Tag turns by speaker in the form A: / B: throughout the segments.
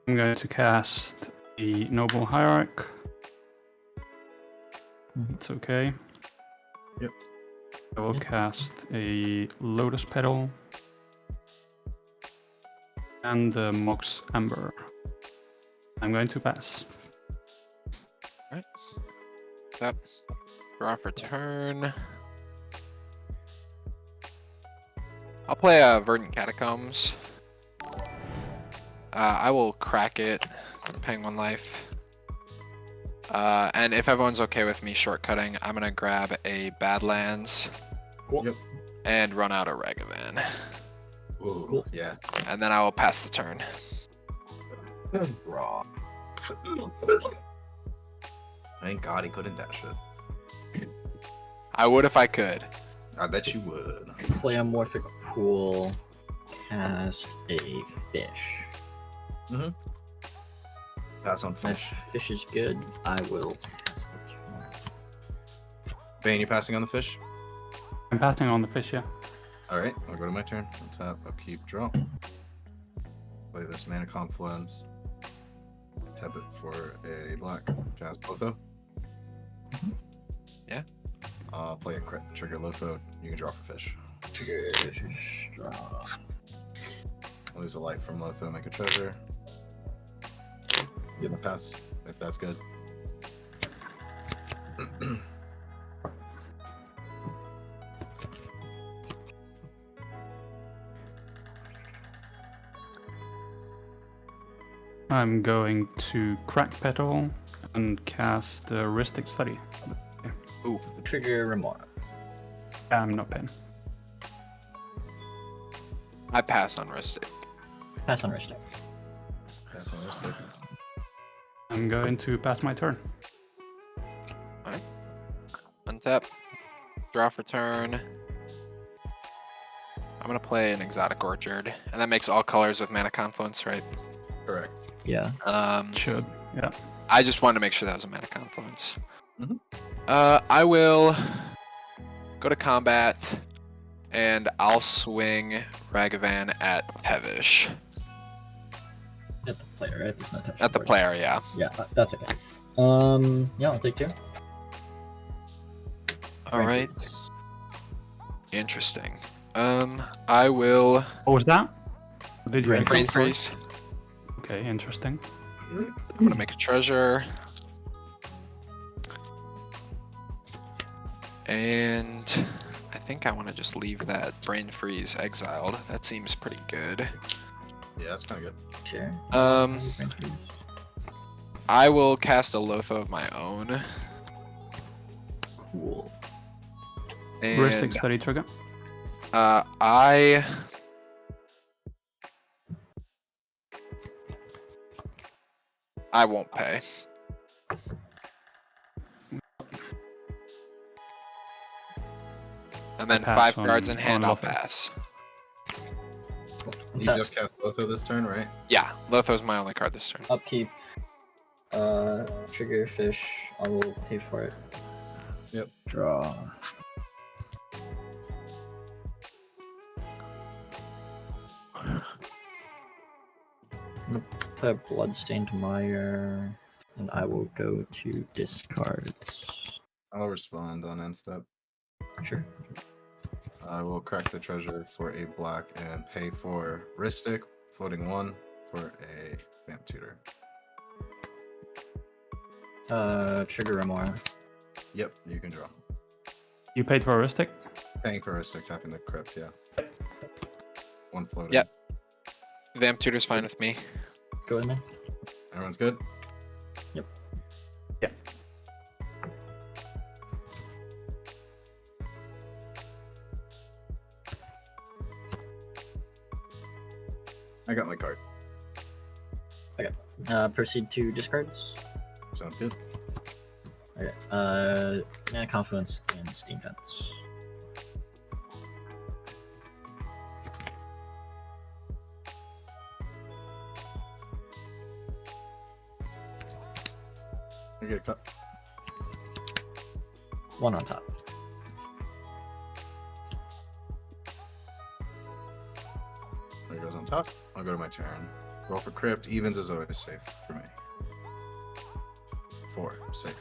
A: I'm going to cast the Noble Hierarch. It's okay.
B: Yep.
A: I will cast a Lotus Petal and a Mox Amber. I'm going to pass.
C: Alright. That. Draw for turn. I'll play Verdant Catacombs. I will crack it, paying 1 life. And if everyone's okay with me shortcutting, I'm gonna grab a Badlands.
B: Cool. Yep.
C: And run out a Ragavan.
B: Ooh, cool. Yeah.
C: And then I will pass the turn.
B: Raw. Thank God he couldn't dash it.
C: I would if I could.
B: I bet you would.
D: Pleomorphic Pool has a fish.
B: Mm-hmm. Pass on
D: That
B: fish.
D: fish is good. I will pass the turn.
B: Bane, you passing on the fish?
A: I'm passing on the fish, yeah.
B: Alright, I'll go to my turn. I'll tap, I'll keep draw. Play this Mana Confluence. Tap it for a black. Cast Lotho.
C: Yeah.
B: Play a crit, trigger Lotho. You can draw for fish.
D: Trigger fish draw.
B: Lose a light from Lotho, make a treasure. Give a pass, if that's good.
A: I'm going to crack Petal and cast the Ristic Study.
C: Ooh.
D: Trigger Remora.
A: I'm not paying.
C: I pass on Ristic.
D: Pass on Ristic.
B: Pass on Ristic.
A: I'm going to pass my turn.
C: Alright. Untap. Draw for turn. I'm gonna play an Exotic Orchard. And that makes all colors with Mana Confluence, right?
B: Correct.
D: Yeah.
A: Should, yeah.
C: I just wanted to make sure that was a Mana Confluence.
B: Mhm.
C: I will go to combat, and I'll swing Ragavan at Tevesh.
D: At the player, right? There's no touch.
C: At the
D: board.
C: player, yeah.
D: Yeah, that's okay. Yeah, I'll take 2.
C: Alright. Interesting. I will
A: What was that? What did you
D: Brain
C: Brain
A: freeze?
C: Freeze.
A: Okay, interesting.
C: I'm gonna make a treasure. And I think I want to just leave that Brain Freeze exiled. That seems pretty good.
B: Yeah, that's kind of good.
D: Sure.
C: I will cast a Lotho of my own.
D: Cool.
C: And
A: Ristic Study trigger.
C: I won't pay. And then
A: Pass
C: 5 cards
A: on-
C: in hand,
A: on
C: I'll
A: Lotho.
C: pass.
B: You
D: Tap.
B: just cast Lotho this turn, right?
C: Yeah, Lotho's my only card this turn.
D: Upkeep. Trigger fish. I will pay for it.
B: Yep.
D: Draw. I'm gonna play Bloodstained Mire, and I will go to discards.
B: I'll respond on end step.
D: Sure.
B: I will crack the treasure for a black and pay for Ristic, floating 1 for a Vamp Tutor.
D: Trigger Remora.
B: Yep, you can draw.
A: You paid for a Ristic?
B: Paying for Ristic, tapping the crypt, yeah. 1 floating.
C: Yep. Vamp Tutor's fine with me.
D: Go in there.
B: Everyone's good?
D: Yep.
A: Yeah.
B: I got my card.
D: Proceed to discards.
B: Sounds good.
D: Okay. Mana Confluence and Steam Fence.
B: You get a cut.
D: 1 on top.
B: There goes on top. I'll go to my turn. Roll for crypt. Evens is always safe for me. 4, safe.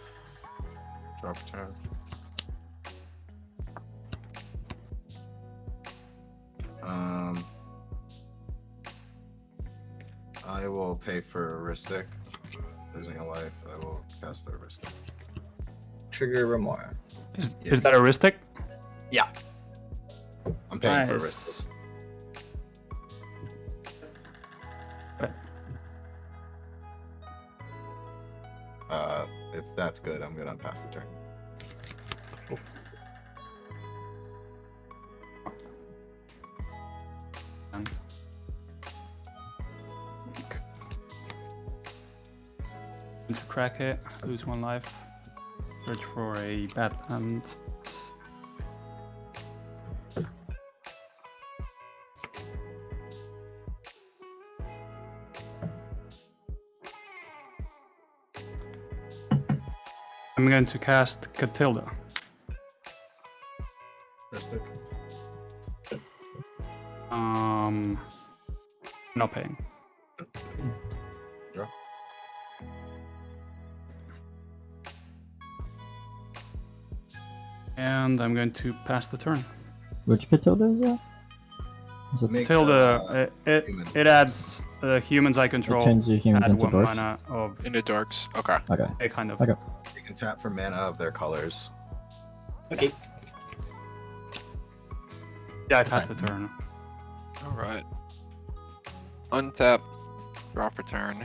B: Draw for turn. I will pay for a Ristic. Losing a life, I will cast a Ristic.
D: Trigger Remora.
A: Is that a Ristic?
D: Yeah.
B: I'm paying for a
A: Nice.
B: Ristic. If that's good, I'm gonna pass the turn.
A: To crack it, lose 1 life. Search for a bad hand. I'm going to cast Catilda.
B: Ristic.
A: Not paying.
B: Draw.
A: And I'm going to pass the turn.
E: Which Catilda is that? Is it
B: Makes,
A: Catilda,
B: humans
A: it adds humans I control.
E: turns your humans
A: Add
E: into
A: 1
E: dwarfs?
A: mana of
C: Into darks. Okay.
E: Okay.
A: a kind of.
E: Okay.
B: You can tap for mana of their colors.
D: Okay.
A: Yeah, I passed the turn.
C: All right. Untap. Draw for turn.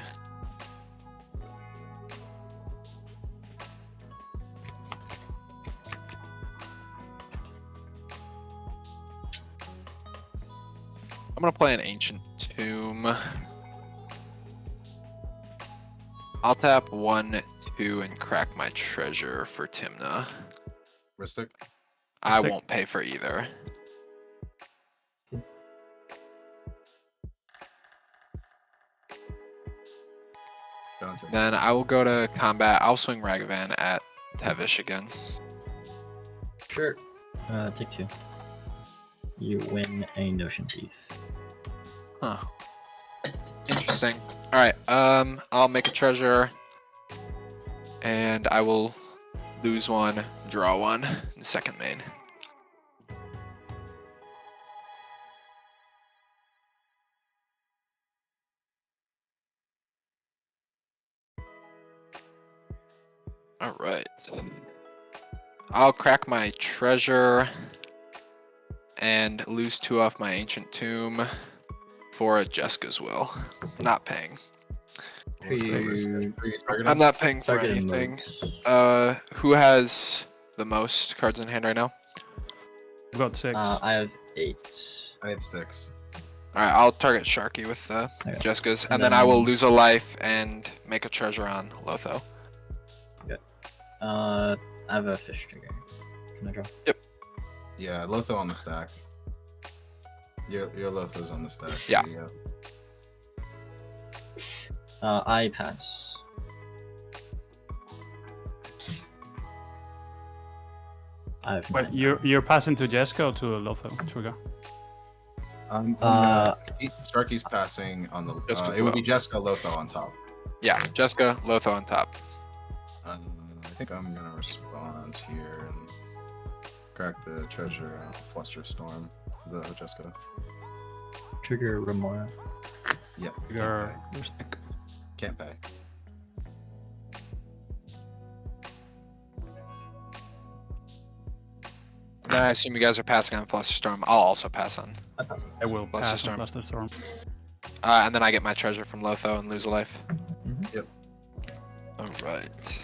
C: I'm gonna play an Ancient Tomb. I'll tap 1, 2, and crack my treasure for Tymna.
B: Ristic.
C: I
A: Stick.
C: won't pay for either.
B: Don't
C: Then I will go to combat. I'll swing Ragavan at Tevesh again.
D: Sure.
E: Take 2. You win a Notion Thief.
C: Huh. Interesting. Alright, I'll make a treasure. And I will lose 1, draw 1 in second main. Alright. I'll crack my treasure and lose 2 off my Ancient Tomb for a Jeska's Will. Not paying.
D: Who you
C: I'm not paying for
D: targeting
C: anything.
D: modes?
C: Who has the most cards in hand right now?
A: I've got 6.
D: I have 8.
B: I have 6.
C: Alright, I'll target Sharky with Jeska's, and then I will lose a life and make a treasure on Lotho.
D: I have a fish trigger. Can I draw?
B: Yeah, Lotho on the stack. Your Lotho's on the stack. so
C: Yeah.
D: I pass. I have
A: Wait,
D: 9.
A: you're passing to Jeska or to Lotho? Trigger.
B: Sharky's passing on the.
C: Jeska
B: It would be
C: Will.
B: Jeska Lotho on top.
C: Yeah, Jeska, Lotho on top.
B: I think I'm gonna respond here and crack the treasure Flusterstorm for the Jeska.
D: Trigger Remora.
B: Yep.
A: Trigger. Ristic.
B: Can't pay.
C: Then I assume you guys are passing on Flusterstorm. I'll also pass on.
D: I pass.
A: I will pass on
C: Flusterstorm.
A: Flusterstorm.
C: And then I get my treasure from Lotho and lose a life.
D: Mhm.
B: Yep.
C: Alright.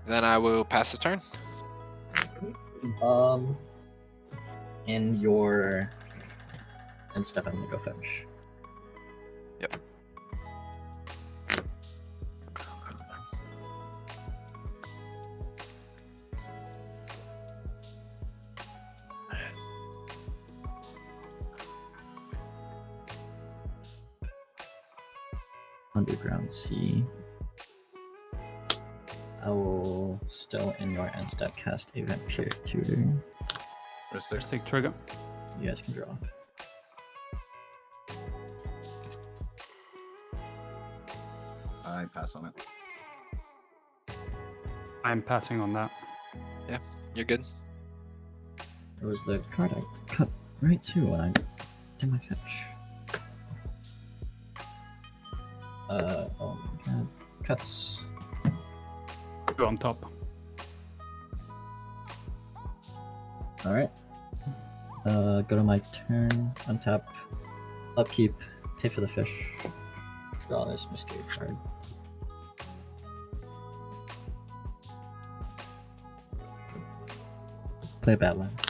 C: Then I will pass the turn.
D: In your and step, I'm gonna go fetch.
C: Yep.
E: Underground Sea.
D: I will still in your end step cast a Vampiric Tutor.
B: Wrist
A: Stick trigger.
E: You guys can draw.
B: I pass on it.
A: I'm passing on that.
C: You're good.
E: It was the card I cut right too when I did my fetch. Oh my god. Cuts.
A: Two on top.
E: Alright. Go to my turn, untap, upkeep, pay for the fish. Draw this mystery card. Play Badlands.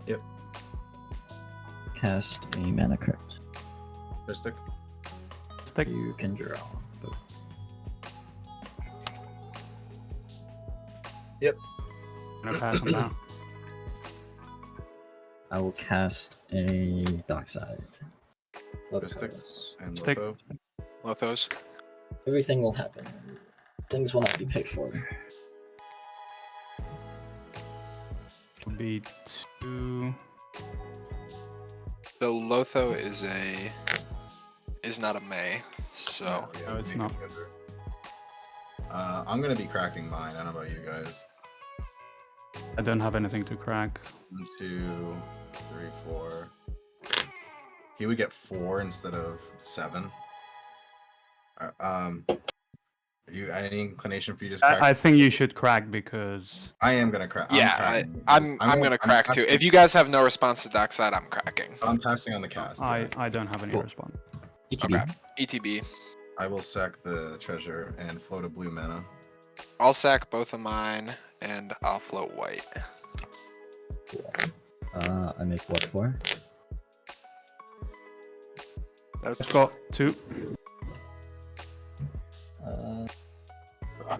B: Yep.
E: Cast a mana crypt.
B: Wrist stick.
A: Stick.
E: You can draw both.
A: I'm gonna pass on that.
E: I will cast a Dockside. Float
B: Wrist
E: cards.
B: sticks and
A: Stick.
B: Litho.
C: Lothos.
E: Everything will happen. Things will not be paid for.
A: Will be 2.
C: So Lotho is not a May, so
B: Yeah,
A: No, it's
B: make
A: not.
B: it better. I'm gonna be cracking mine. I don't know about you guys.
A: I don't have anything to crack.
B: 1, 2, 3, 4. He would get 4 instead of 7. You any inclination for you just crack?
A: I think you should crack because
B: I am gonna crack.
C: yeah, I'm gonna crack too.
B: passing-
C: If you guys have no response to Dockside, I'm cracking.
B: I'm passing on the cast.
A: I don't have any
E: Cool.
A: response.
E: ETB.
C: Okay. ETB.
B: I will sack the treasure and float a blue mana.
C: I'll sack both of mine and I'll float white.
E: Cool. I make what for?
A: I've got 2.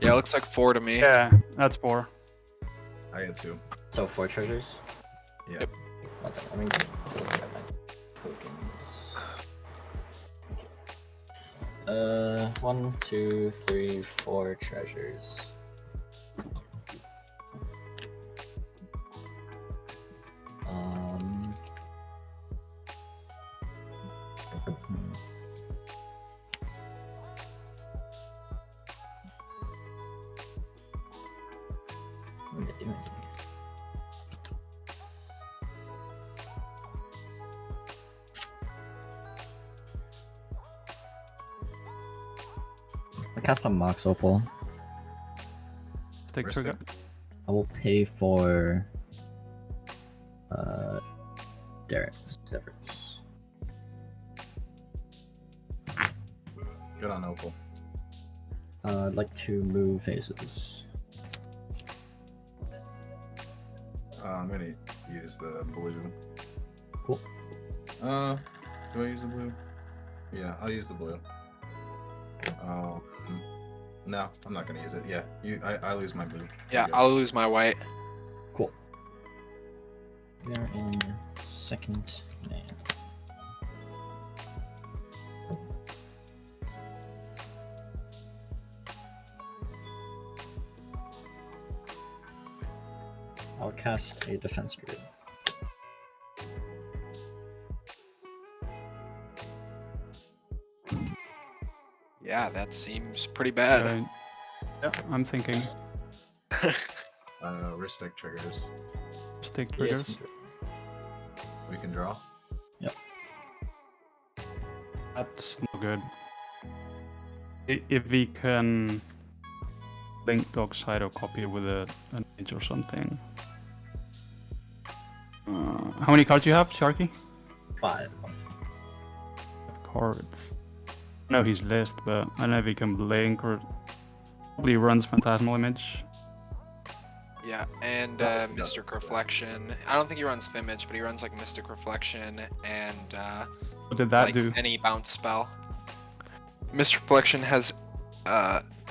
C: Yeah, it looks like 4 to me.
A: Yeah, that's 4.
B: I get 2.
E: So 4 treasures?
B: Yeah.
C: Yep.
E: 1 second, let me grab my tokens. 1, 2, 3, 4 treasures. What am I doing? I cast a Mox Opal.
A: Stick
B: Wrist
A: trigger.
B: stick.
E: I will pay for Derek's.
B: Good on Opal.
E: I'd like to move phases.
B: I'm gonna use the blue.
E: Cool.
B: Do I use the blue? Yeah, I'll use the blue. No, I'm not gonna use it. Yeah, I lose my blue.
C: Yeah,
B: There you go.
C: I'll lose my white.
E: Cool. We are in second man. I'll cast a defense grid.
C: Yeah, that seems pretty bad.
A: Yeah, I'm thinking.
B: Wrist stick triggers.
A: Stick
E: Yes,
A: triggers.
B: We can draw.
A: That's no good. If we can link Dockside or copy with an edge or something. How many cards do you have, Sharky?
E: 5.
A: Cards. I know his list, but I don't know if he can blink or probably runs Phantasmal Image.
C: Yeah, and Mystic Reflection. I don't think he runs Image, but he runs like Mystic Reflection and
A: What did that
C: like
A: do?
C: any bounce spell. Mystic Reflection has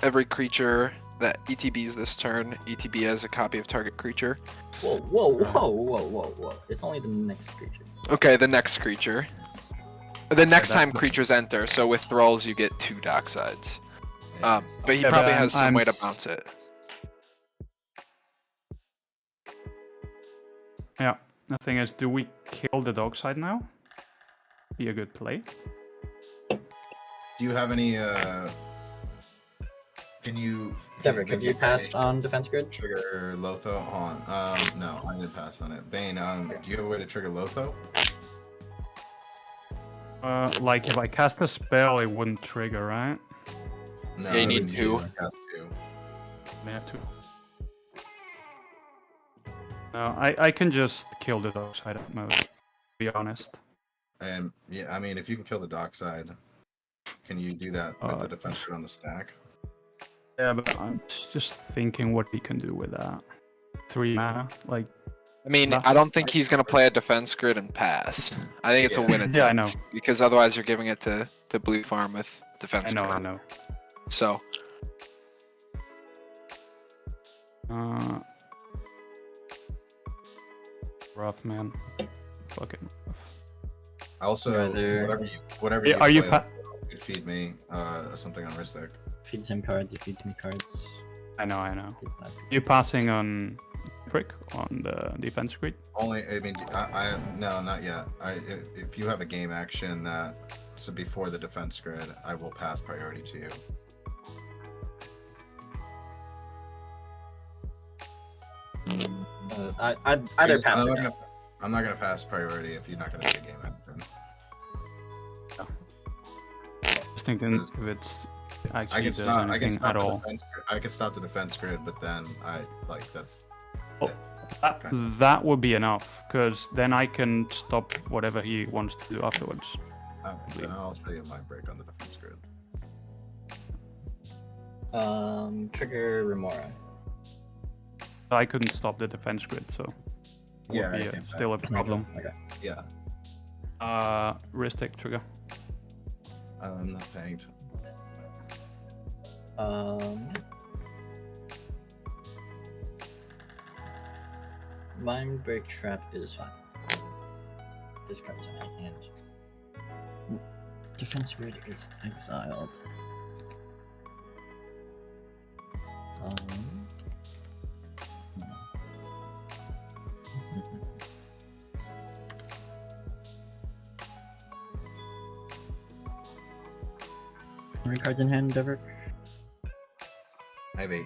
C: every creature that ETBs this turn. ETB as a copy of target creature.
E: Whoa, whoa, whoa, whoa, whoa, whoa. It's only the next creature.
C: Okay, the next creature. The next
A: that-
C: time creatures enter, so with thralls you get 2 Docksides.
B: Yeah.
C: But he
A: Yeah,
C: probably
A: but
C: has some
A: I'm
C: way to
A: s-
C: bounce it.
A: Yeah. The thing is, do we kill the dog side now? Be a good play.
B: Do you have any? Can you?
E: Deverick, have you passed on defense grid?
B: Trigger Lotho on? No, I didn't pass on it. Bane, do you have a way to trigger Lotho?
A: Like if I cast a spell, it wouldn't trigger, right?
B: No,
C: Yeah, you
B: I
C: need
B: wouldn't
C: two.
B: use it. Cast two.
A: They have to. No, I can just kill the dog side at most. To be honest.
B: And yeah, I mean, if you can kill the dock side, can you do that with the defense grid on the stack?
A: Yeah, but I'm just thinking what he can do with that. 3 mana, like.
C: I mean,
A: Nah.
C: I don't think he's gonna play a defense grid and pass. I think it's a win attempt.
A: Yeah, I know.
C: Because otherwise you're giving it to Blue Farm with defense grid.
A: I know.
C: So
A: Rough, man. Fucking rough.
B: I also
E: Rather-
B: whatever
A: Yeah,
B: you
A: are you
B: play, could feed me something on Ristic.
E: Feeds him cards, he feeds me cards.
A: I know.
E: Feeds my-
A: You passing on Frick on the defense grid?
B: Only, I mean, I no, not yet. If you have a game action so before the defense grid, I will pass priority to you.
E: I'd either pass or no.
B: I'm not gonna pass priority if you're not gonna take a game action.
A: Just thinking if it's
B: I
A: actually
B: can
A: does
B: stop. I can
A: anything
B: stop
A: at
B: the
A: all.
B: defense. I can stop the defense grid, but then that's.
A: Oh, that would be enough, because then I can stop whatever he wants to do afterwards.
B: Then I'll show you my break on the defense grid.
E: Trigger Remora.
A: I couldn't stop the defense grid, so it
B: Yeah,
A: would
B: I
A: be
B: think
A: still a problem.
E: Okay.
B: Yeah,
A: Ristic trigger.
B: I'm not tanked.
E: Mind Break Trap is fine. This card's in my hand. Defense grid is exiled. How many cards in hand, Deverick?
B: I have 8.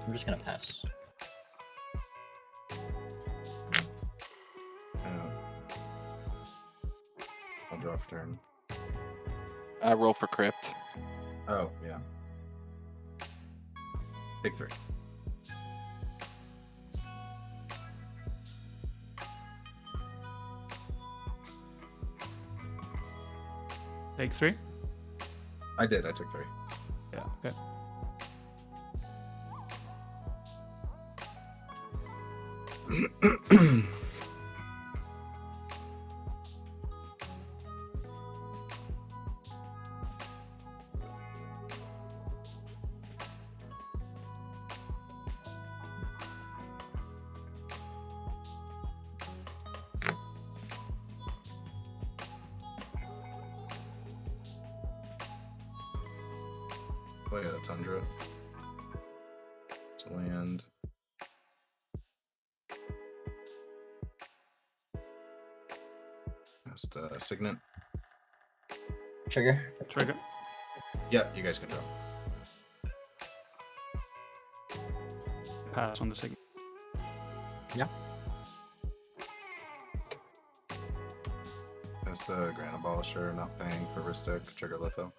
E: I'm just gonna pass.
B: I'll draw for turn.
C: roll for crypt.
B: Oh yeah. Take 3.
A: Take 3?
B: I did. I took 3.
A: Yeah, okay.
B: Oh yeah, Tundra. It's a land. Just Signet.
E: Trigger.
A: Trigger.
B: Yeah, you guys can draw.
A: Pass on the signal.
B: That's the Grand Abolisher, not paying for Ristic. Trigger Litho.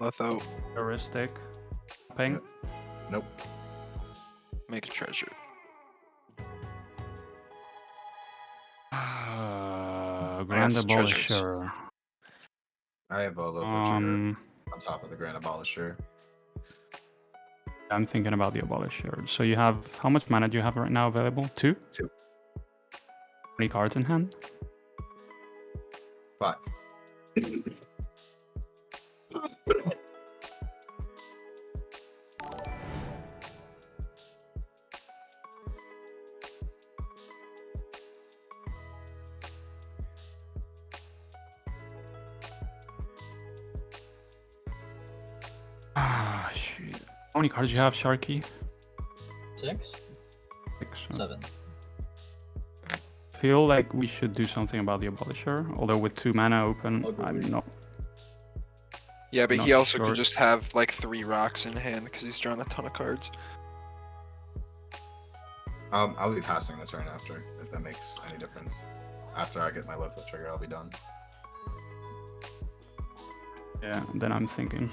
C: Litho,
A: Heuristic. Ping.
B: Yep. Nope.
C: make a treasure.
A: Grand
C: Yes, treasures.
A: Abolisher.
B: I have a Litho trigger on top of the Grand Abolisher.
A: I'm thinking about the Abolisher. So you have, how much mana do you have right now available? 2?
B: 2.
A: How many cards in hand?
B: 5.
A: Ah, shit. How many cards do you have, Sharky?
E: 6,
A: 6.
E: 7.
A: Feel like we should do something about the Abolisher, although with 2 mana open, I'm
E: Agreed.
A: not.
C: Yeah, but
A: Not
C: he also
A: sure.
C: could just have like 3 rocks in hand because he's drawn a ton of cards.
B: I'll be passing the turn after, if that makes any difference. After I get my Lothar trigger, I'll be done.
A: Yeah, then I'm thinking.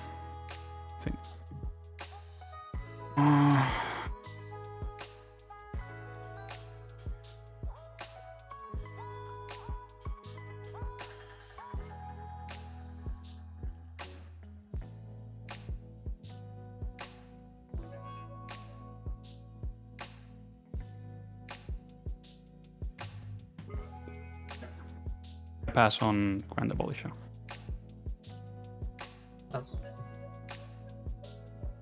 A: Pass on Grand Abolisher.
E: That's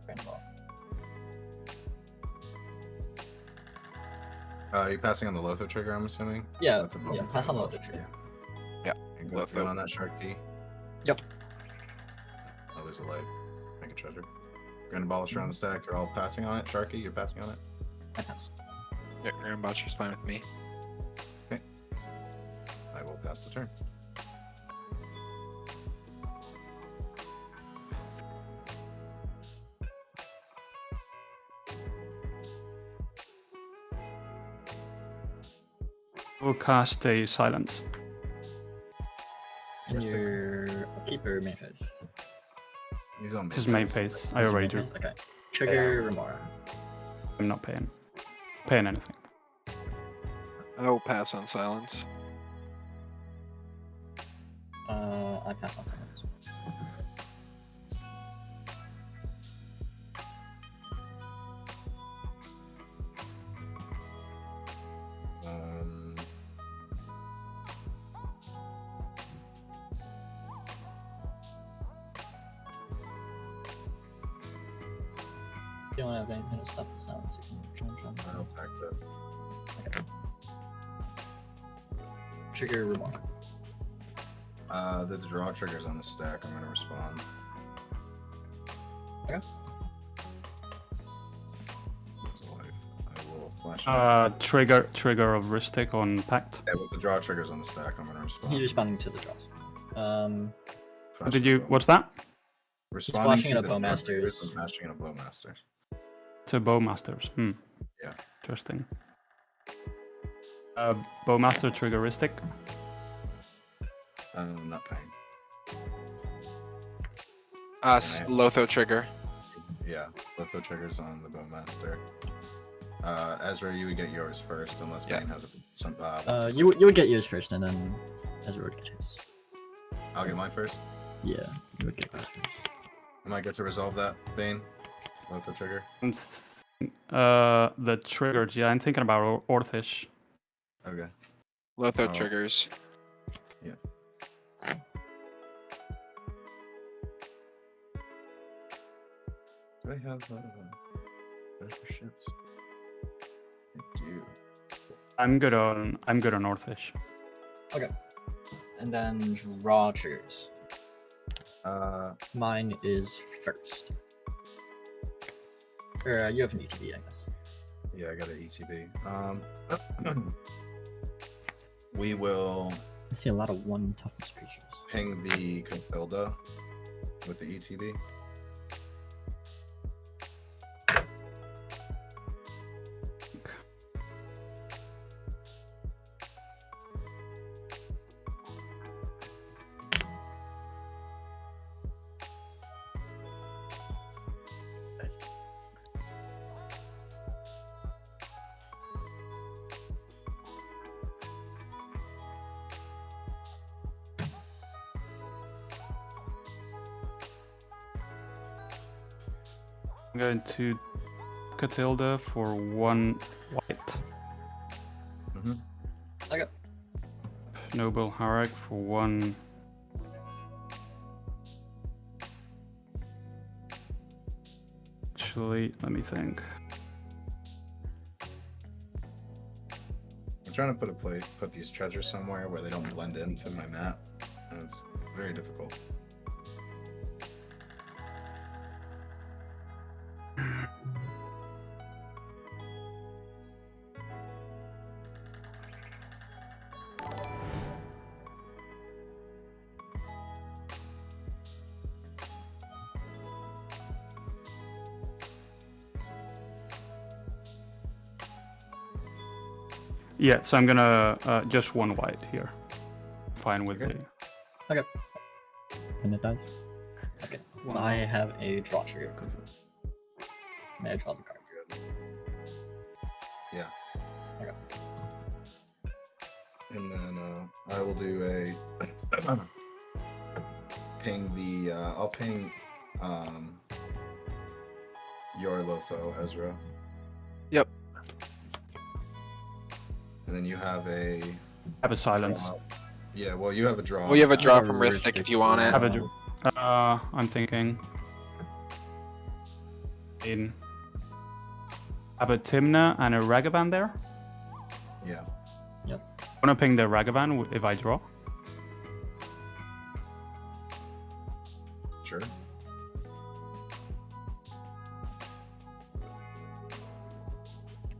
E: Grandpa.
B: Are you passing on the Lothar trigger, I'm assuming?
E: Yeah,
B: That's a
E: yeah, pass on the other trigger.
B: And go on that shark key.
E: Yep.
B: I'll lose a life. Make a treasure. Grand Abolisher on the stack. You're all passing on it. Sharky, you're passing on it.
E: I pass.
C: Yeah, Grand Botcher's fine with me.
B: I will pass the turn.
A: We'll cast a Silence.
E: And your keeper main phase.
B: He's on
A: This is main phase. I already drew.
E: Okay. Trigger Remora.
A: I'm not paying anything.
C: I will pass on silence.
E: I pass on silence. If you don't have anything to stop the silence, you can jump.
B: I don't pack that.
E: Okay. Trigger Remora.
B: The draw triggers on the stack. I'm gonna respond.
E: Okay.
B: Lose a life. I will flash.
A: Trigger of Ristic on Pact.
B: Yeah, with the draw triggers on the stack, I'm gonna respond.
E: He's responding to the draws.
B: Flashing
A: Did you?
B: a bow-
A: What's that?
B: Responding
E: flashing
B: to
E: a
B: the
E: bow
B: draw triggers
E: masters.
B: and flashing in a blow master.
A: It's a Bowmasters.
B: Yeah.
A: Interesting. Bowmaster trigger Ristic.
B: I'm not paying.
C: Lotho trigger.
B: Yeah, both the triggers on the bowmaster. Ezra, you would get yours first, unless
C: Yeah.
B: Bane has some.
E: You would get yours first, and then Ezra would get his.
B: I'll get mine first.
E: Yeah, you would get yours first.
B: I might get to resolve that, Bane. Both the trigger.
A: The triggers. Yeah, I'm thinking about Orthish.
B: Okay.
C: Lotho
B: Oh.
C: triggers.
B: Do I have treasure shits? I do.
A: I'm good on Orthish.
E: And then draw triggers. Mine is first. Or you have an ETB, I guess.
B: Yeah, I got an ETB. We will
E: I see a lot of 1 toughness creatures.
B: ping the Cathilda with the ETB.
A: I'm going to Catilda for 1 white.
B: Mm-hmm.
E: Okay.
A: Noble Harak for 1. Actually, let me think.
B: I'm trying to put these treasures somewhere where they don't blend into my map, and it's very difficult.
A: Yeah, so I'm gonna just one white here. Fine with
B: Okay.
A: the.
E: And it dies. Okay.
A: One
E: I
A: white.
E: have a draw trigger. May I draw the card?
B: Good. Yeah.
E: Okay.
B: And then I will do a ping the I'll ping your Lotho, Ezra.
C: Yep.
B: And then you have a
A: Have a silence.
B: yeah, well you have a draw.
C: Well, you have a draw
E: have a
C: from Ristic if you want it.
A: Have a I'm thinking. In. Have a Tymna and a Ragavan there.
B: Yeah.
A: I'm gonna ping the Ragavan if I draw.
B: Sure.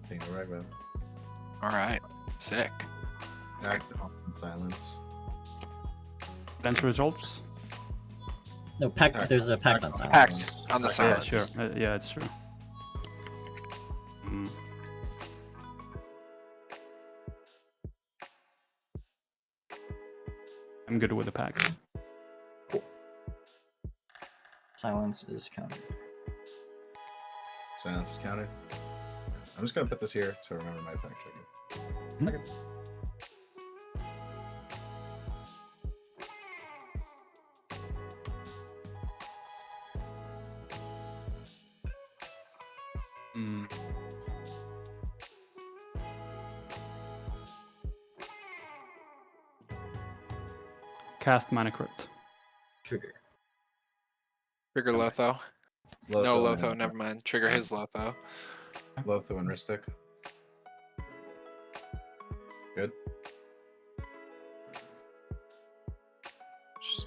B: Ping the right one.
C: All right. Sick.
B: Act on silence.
A: Lens results.
E: No, pact.
B: Pact.
E: There's a pact on
B: Pact.
E: silence.
C: Pact on the
B: Yeah,
C: silence.
A: Yeah, sure. Yeah, it's true. Mm. I'm good with the pact.
E: Silence is counted.
B: Silence is counted. I'm just gonna put this here to remember my pact trigger.
A: Mm. Cast Mana Crypt.
E: Trigger.
C: Trigger Lotho. No,
B: and-
C: Lotho, never mind. Trigger his Lotho.
B: Lotho and Ristic. Good.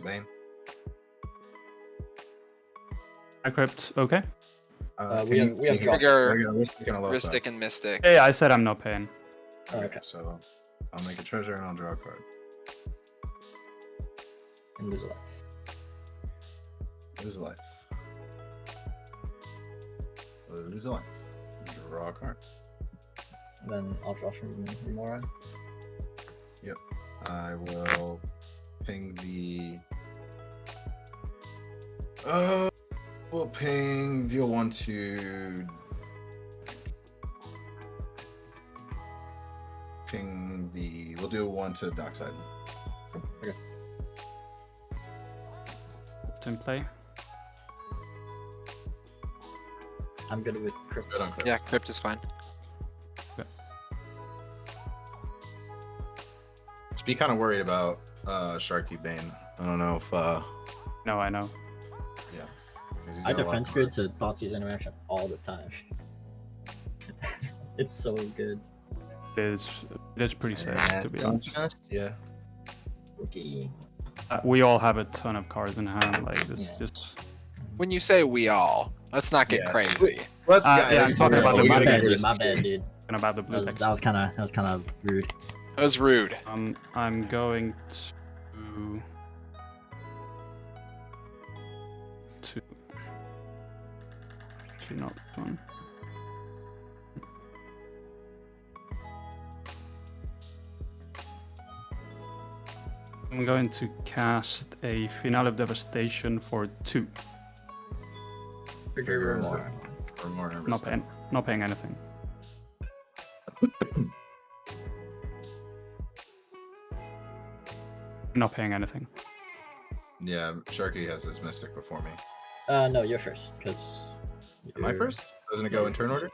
B: Bane.
A: Mana Crypt, okay.
E: We have draw.
C: Trigger
B: Ristic and a Lotho.
C: Ristic and Mystic.
A: Yeah, I said I'm not paying.
B: Okay, so I'll make a treasure and I'll draw a card.
E: And lose a life.
B: Lose a life. Lose a life. Draw a card.
E: Then I'll draw from Remora.
B: I will ping the. We'll ping deal 1 to. Ping the. We'll do 1 to Dockside.
A: In play.
E: I'm good with Crypt.
B: Good on Crypt.
C: Yeah, Crypt is fine.
B: Just be kind of worried about Sharky Bane. I don't know if.
A: No, I know.
B: Yeah. 'Cause he's
E: I
B: got a lot
E: defense
B: of
E: grid to Thoughtseize interaction all the time. It's so good.
A: It is pretty safe, to be honest.
B: Yeah.
E: Okay.
A: We all have a ton of cards in hand. Like this,
E: Yeah.
A: just
C: When you say we all, let's not get
B: Yeah.
C: crazy.
B: Let's
A: yeah, I'm talking about the
E: My
A: Blue
E: bad,
A: text.
E: dude. My bad, dude.
A: talking about the blue text.
E: That was kind of rude.
C: That was rude.
A: I'm going to actually not this one. I'm going to cast a Finale of Devastation for 2.
E: Trigger Remora.
B: Or more
A: Not paying anything. Not paying anything.
B: Yeah, Sharky has his Mystic before me.
E: No, you're first, because.
B: Am I first? Doesn't it go in turn order?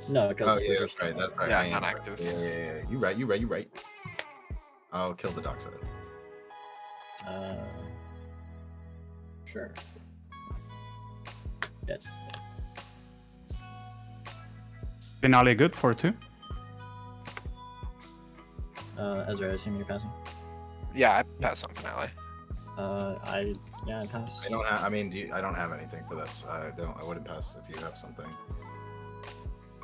E: No, because.
B: Oh yeah, that's right. That's right.
C: Yeah,
B: I am
C: non-active.
B: first. Yeah. You right. I'll kill the Dockside.
E: Sure. Dead.
A: Finale good for 2.
E: Ezra, I assume you're passing.
C: Yeah, I pass on Finale.
E: I pass.
B: I don't have. I mean, I don't have anything for this. I wouldn't pass if you have something.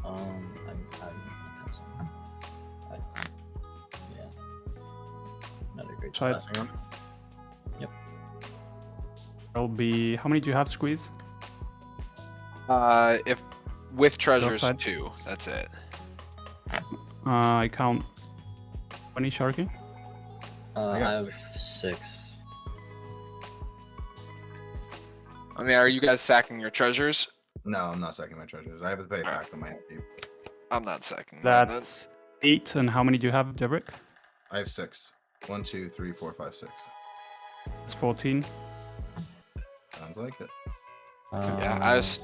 E: I'm passing. Yeah. Another great
A: So I-
E: pass.
B: Passing on.
A: I'll be. How many do you have, Squeeze?
C: If with treasures
A: Outside.
C: 2, that's it.
A: I count 20 Sharky.
E: I
B: got
E: have 6.
C: I mean, are you guys sacking your treasures?
B: No, I'm not sacking my treasures. I have to pay back to my upkeep.
C: I'm not sacking mine then.
A: That's 8. And how many do you have, Derek?
B: I have 6. 1, 2, 3, 4, 5, 6.
A: It's 14.
B: Sounds like it.
C: Yeah, I just-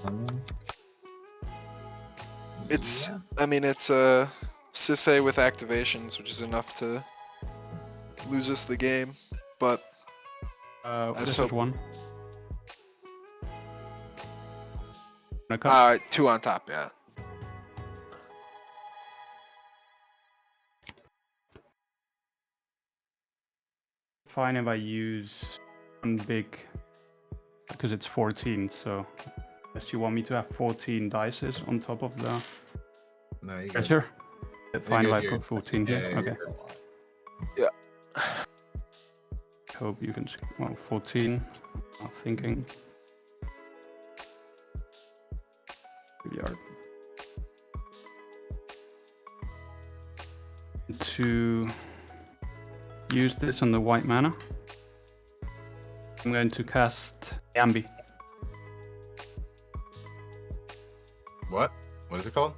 C: It's,
E: yeah.
C: I mean, it's a Sisay with activations, which is enough to lose us the game. But
A: This
C: hope-
A: is 1. Wanna cut?
C: 2 on top, yeah.
A: Fine if I use one big, because it's 14. So, unless you want me to have 14 dices on top of the
B: No, you good.
A: treasure, fine if I
B: good,
A: put 14
B: Yeah,
A: here.
B: yeah,
A: Okay.
B: you're
A: Hope you can. Well, 14. Not thinking. Graveyard. To use this on the white mana, I'm going to cast Ambi.
B: What? What is it called?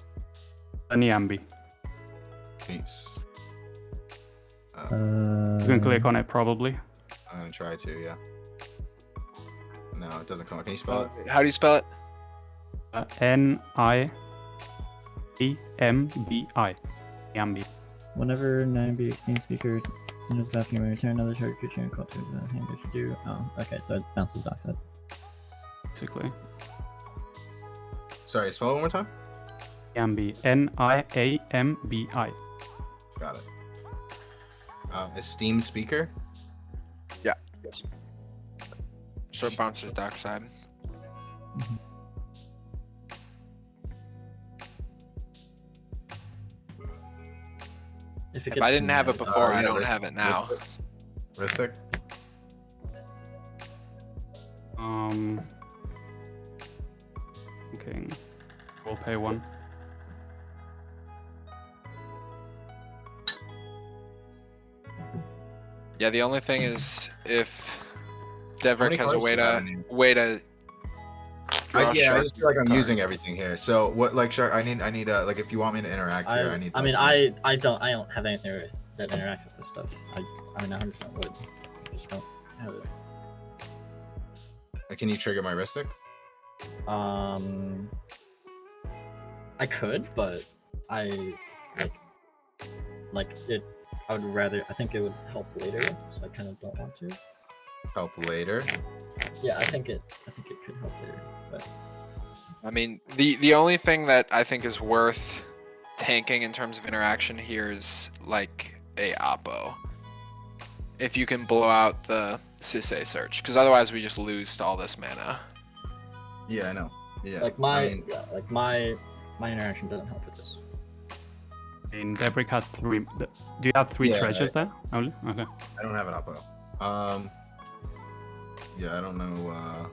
A: Ambi.
B: Peace.
A: You can click on it probably.
B: I'm gonna try to, yeah. No, it doesn't come. Can you spell it?
C: How do you spell it?
A: N-I-A-M-B-I. Ambi.
E: Whenever 9B extends speaker in his bathroom, you return another target creature and call to the hand if you do. Oh, okay, so it bounces dockside.
A: Basically.
B: Sorry, spell it one more time.
A: Ambi. N-I-A-M-B-I.
B: Got it. Esteemed speaker.
C: So it bounces dockside.
E: If
C: If I didn't have it before, I
B: yeah,
C: don't
B: wrist-
C: have it now.
B: Ristic.
A: Okay. We'll pay 1.
C: Yeah, the only thing is if
B: many
C: Deverick has a
B: cards
C: way
B: do you have
C: to
B: in
C: draw
B: I
C: shark
B: just feel like I'm using
C: cards.
B: everything here. So what? Like, shark. I need. Like, if you want me to interact here, I need.
E: I
B: like,
E: mean,
B: some-
E: I don't have anything that interacts with this stuff. I mean, 100% would. I just don't have it.
B: Can you trigger my Ristic?
E: I could, but I like it. I would rather. I think it would help later, so I kind of don't want to.
B: Help later.
E: Yeah, I think it could help later, but
C: I mean, the only thing that I think is worth tanking in terms of interaction here is like a Oppo. If you can blow out the Sisay search, because otherwise we just lose to all this mana.
B: Yeah, I know. Yeah.
E: like
B: I mean,
E: my interaction doesn't help with this.
A: And Deverick has 3. Do you have 3
B: Yeah,
A: treasures there? Only? Okay.
B: I don't have an Oppo. Yeah, I don't know.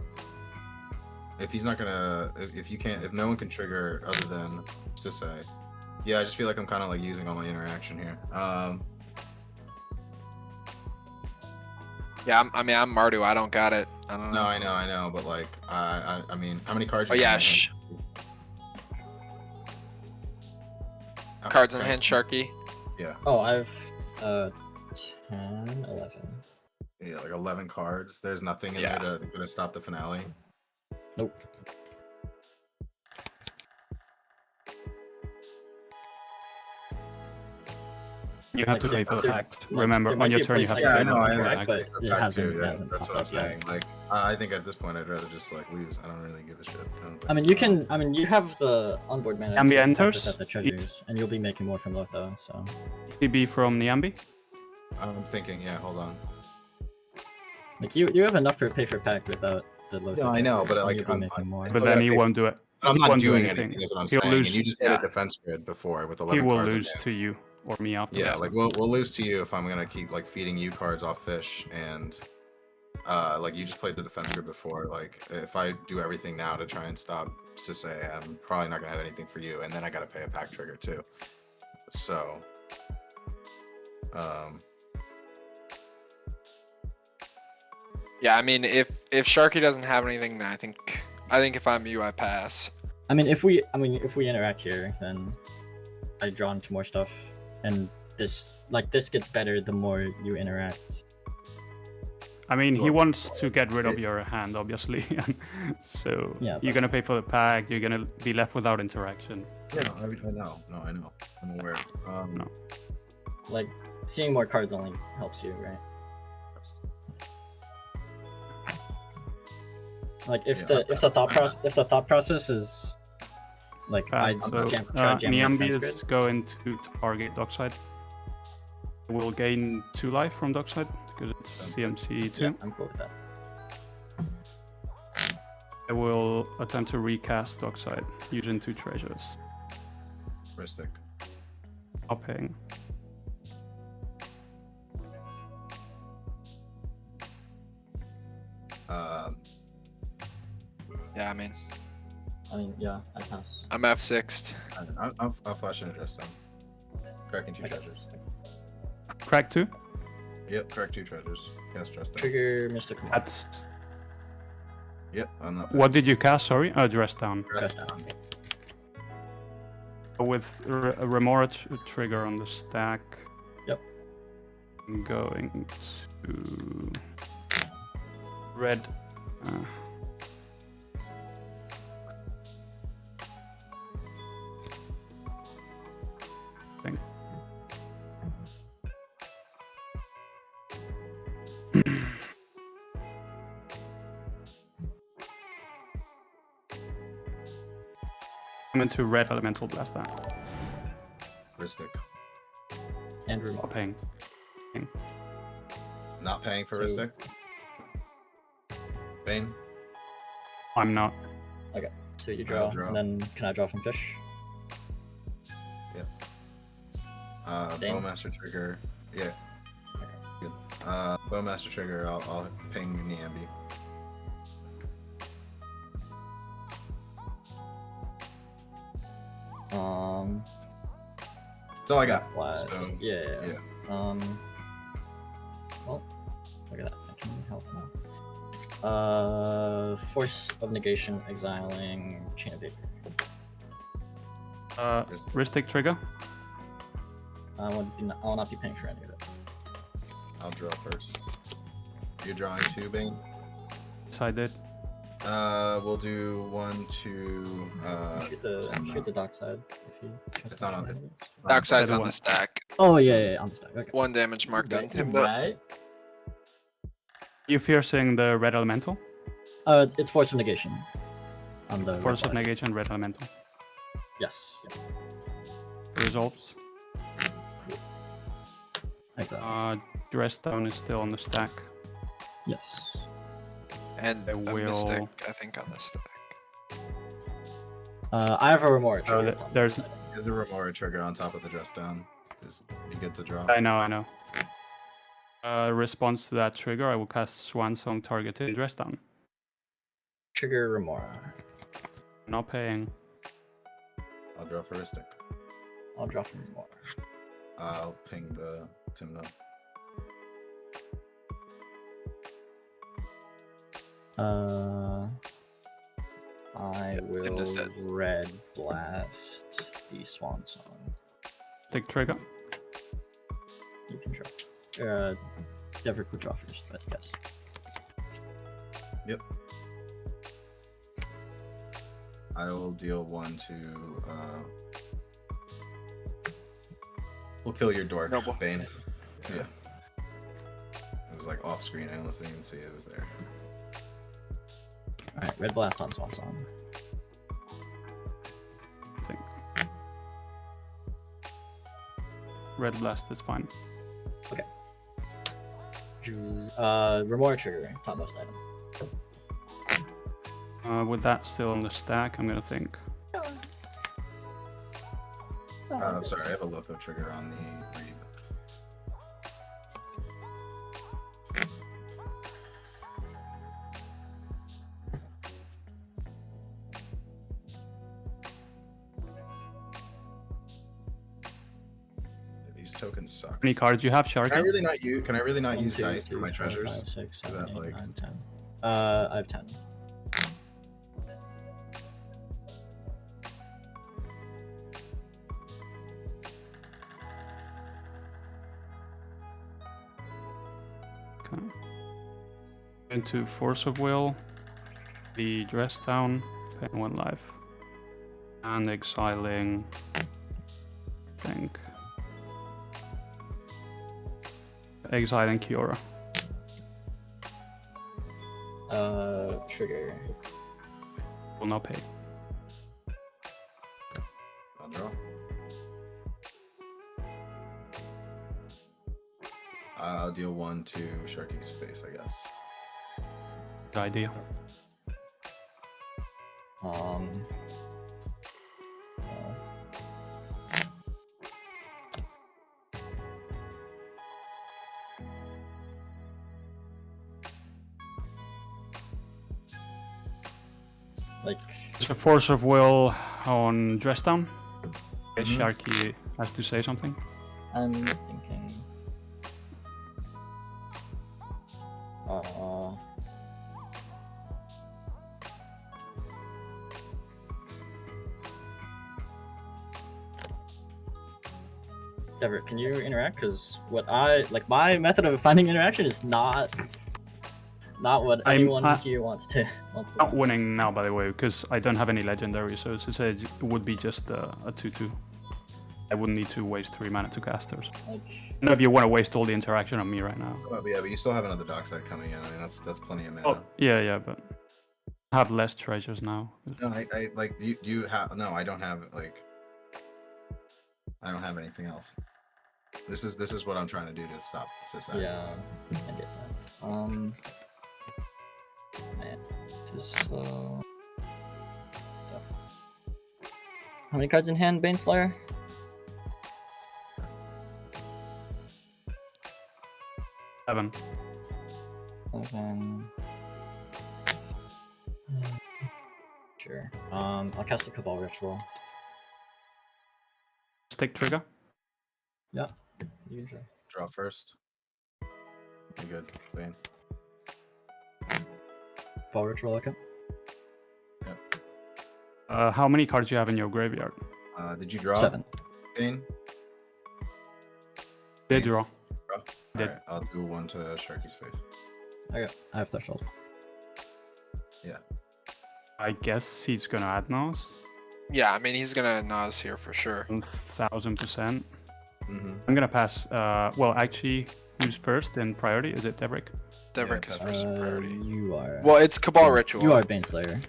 B: If he's not gonna, if no one can trigger other than Sisay. Yeah, I just feel like I'm kind of like using all my interaction here.
C: Yeah, I'm Mardu. I don't got it. I don't know.
B: No, I know, but like, I mean, how many cards?
C: Oh
B: you
C: yeah,
B: have in
C: shh.
B: hand? Oh,
C: Cards in
B: okay.
C: hand, Sharky.
B: Yeah,
E: Oh, I've 10, 11.
B: yeah, like 11 cards. There's nothing in
C: Yeah.
B: there to stop the finale.
E: Nope.
A: You have to
E: Like,
A: pay for the
E: there-
A: fact.
E: like,
A: Remember,
E: there might
A: on your
E: be a
A: turn you
E: place
A: have
E: I
A: to
B: Yeah,
A: pay
B: I know.
A: for
B: I
A: the
E: Correct,
A: fact.
E: but
B: pay for
E: it
B: fact
E: hasn't-
B: too,
E: it
B: yeah,
E: hasn't
B: that's what
E: popped
B: I'm
E: up yet.
B: saying. Like, I think at this point, I'd rather just like lose. I don't really give a shit.
E: I mean, you can. I mean, you have the onboard mana.
A: Ambi
E: to
A: enters.
E: at the treasures, and you'll be making more from Lotho. So
A: TB from Niambi?
B: I'm thinking. Yeah, hold on.
E: like you have enough to pay for pack without the Lotho.
B: No, I know,
E: treasures,
B: but,
E: and
B: like,
E: you'll be
B: I'm-
E: making more.
B: I
A: But
B: still
A: then
B: gotta
A: he
B: pay
A: won't do it.
B: I'm
A: He
B: not
A: won't do
B: doing
A: anything.
B: anything. Is what I'm
A: He'll
B: saying.
A: lose-
B: And you just played
C: yeah.
B: a defense grid before with
A: He
B: 11
A: will
B: cards. in
A: lose
B: hand.
A: to you or me after
B: Yeah,
A: that.
B: like we'll lose to you if I'm gonna keep like feeding you cards off fish and like you just played the defense grid before. Like if I do everything now to try and stop Sisay, I'm probably not gonna have anything for you, and then I gotta pay a pack trigger too. So,
C: Yeah, I mean, if Sharky doesn't have anything, then I think if I'm you, I pass.
E: I mean, if we interact here, then I draw into more stuff, and this gets better the more you interact.
A: I mean, he
B: Sure.
A: wants to get rid of your hand, obviously. So
E: Yeah,
A: you're gonna pay for the pack. You're gonna be left without interaction.
B: yeah, I know. No, I know. I'm aware.
A: No.
E: Like, seeing more cards only helps you, right? Like, if
B: Yeah,
E: the thought process is like I
A: So
E: can't try jamming your
A: Niambi
E: defense
A: is
E: grid.
A: going to target Dockside. We'll gain 2 life from Dockside because it's CMC 2.
E: Yeah, I'm cool with that.
A: I will attempt to recast Dockside using 2 treasures.
B: Ristic.
A: Upping.
C: Yeah, I mean,
E: Yeah, I pass.
C: I'm F6'd.
B: I'll flash and address them. Cracking 2 treasures.
A: Crack 2.
B: Yep, crack 2 treasures. Cast dress down.
E: Trigger Mr. Command.
A: That's
B: Yep, I'm not.
A: what did you cast? Sorry, dress down.
B: Dress
E: Dress
B: down.
A: With a Remora trigger on the stack.
E: Yep.
A: I'm going to red. Thing. I'm into red elemental blast that.
B: Ristic.
E: And remote.
A: Upping.
B: Not paying for
E: So-
B: Ristic. Bane.
A: I'm not.
E: So you
B: I'll
E: draw,
B: draw.
E: and then can I draw from fish? Dang.
B: Bowmaster trigger. Yeah. Good. Bowmaster trigger. I'll ping Niambi. That's all I got.
E: Blast.
B: So,
E: yeah.
B: yeah.
E: Well, look at that. I can help now. Force of negation, exiling, chain of vapor.
A: Ristic trigger.
E: I will not be paying for any of it.
B: I'll draw first. You're drawing 2, Bane.
A: Yes, I did.
B: We'll do 1, 2.
E: Shoot the dock side if you.
B: It's not on this.
C: Dockside's
A: Other
C: on
A: one.
C: the stack.
E: Oh yeah, on the stack. Okay.
C: 1 damage marked on
E: Right,
C: Tymna.
E: right.
A: You fiercing the red elemental?
E: It's force of negation. On the
A: Force
E: red
A: of
E: blast.
A: negation, red elemental.
E: Yes. Yeah.
A: Resolves.
E: Exile.
A: Dress down is still on the stack.
E: Yes.
C: And
A: I
C: a
A: will-
C: Mystic, I think, on the stack.
E: I have a remora
A: Oh,
E: trigger.
A: there's.
B: There's a Remora trigger on top of the dress down. You get to draw.
A: I know. Response to that trigger, I will cast Swan Song targeting dress down.
E: Trigger remora.
A: Not paying.
B: I'll draw for Ristic.
E: I'll draw from remora.
B: I'll ping the Tymna.
E: I will
C: Tymna's dead.
E: red blast the swan song.
A: Take trigger.
E: You can draw. Deverick would draw first, but yes.
B: Yep. I will deal 1 to. We'll kill your dork,
C: Noble.
B: Bane. Yeah. It was like off screen. I almost didn't even see it was there.
E: Alright, red blast on swan song.
A: I think. Red blast is fine.
E: Remora trigger, topmost item.
A: With that still on the stack, I'm gonna think.
B: Sorry, I have a Lotho trigger on the read. tokens suck.
A: Any cards you have,
B: Can I
A: Sharky?
B: really not use? Can I really not
E: 1,
B: use
E: 2,
B: dice for
E: 3,
B: my
E: 4,
B: treasures?
E: 5, 6,
B: Is
E: 7,
B: that
E: 8,
B: like?
E: 9, 10. I have 10.
A: Okay. Into Force of Will, the Dress Down, paying 1 life, and exiling. I think exiling Kiora.
E: Trigger.
A: Will not pay.
B: I'll draw. I'll deal 1 to Sharky's face, I guess.
A: Good idea.
E: Uh, like,
A: Is a Force of Will on Dress Down? Okay,
B: Mhm.
A: Sharky has to say something.
E: I'm thinking. Dever, can you interact? Because what my method of finding interaction is not what anyone here wants to
A: Not
E: do.
A: winning now, by the way, because I don't have any legendary, so Sisay would be just a 2/2. I wouldn't need to waste 3 mana to casters.
E: Like,
A: I don't know if you want to waste all the interaction on me right now.
B: Oh, yeah, but you still have another dockside coming in. I mean, that's plenty of mana.
A: Oh, yeah, but I have less treasures now.
B: No, I like. Do you have? No, I don't have like. I don't have anything else. This is what I'm trying to do to stop Sisay.
E: yeah, I get that. Man, this is how many cards in hand, Baneslayer?
A: 7.
E: Sure. I'll cast a Cabal Ritual.
A: Stick trigger.
E: Yeah, you can try.
B: Draw first. You good, Bane?
E: Cabal Ritual, okay.
A: How many cards do you have in your graveyard?
B: Did you draw?
E: 7.
B: Bane?
A: Did draw.
B: Draw?
A: Did.
B: Alright, I'll do 1 to Sharky's face.
E: Okay, I have Threshold.
B: Yeah.
A: I guess he's gonna add Nas.
C: Yeah, I mean, he's gonna Nas here for sure.
A: 1000%.
B: Mm-hmm.
A: I'm gonna pass. Well, actually, who's first in priority? Is it Devrick?
C: Devrick is first in priority.
E: You are.
C: Well, it's Cabal Ritual.
E: You are Baneslayer.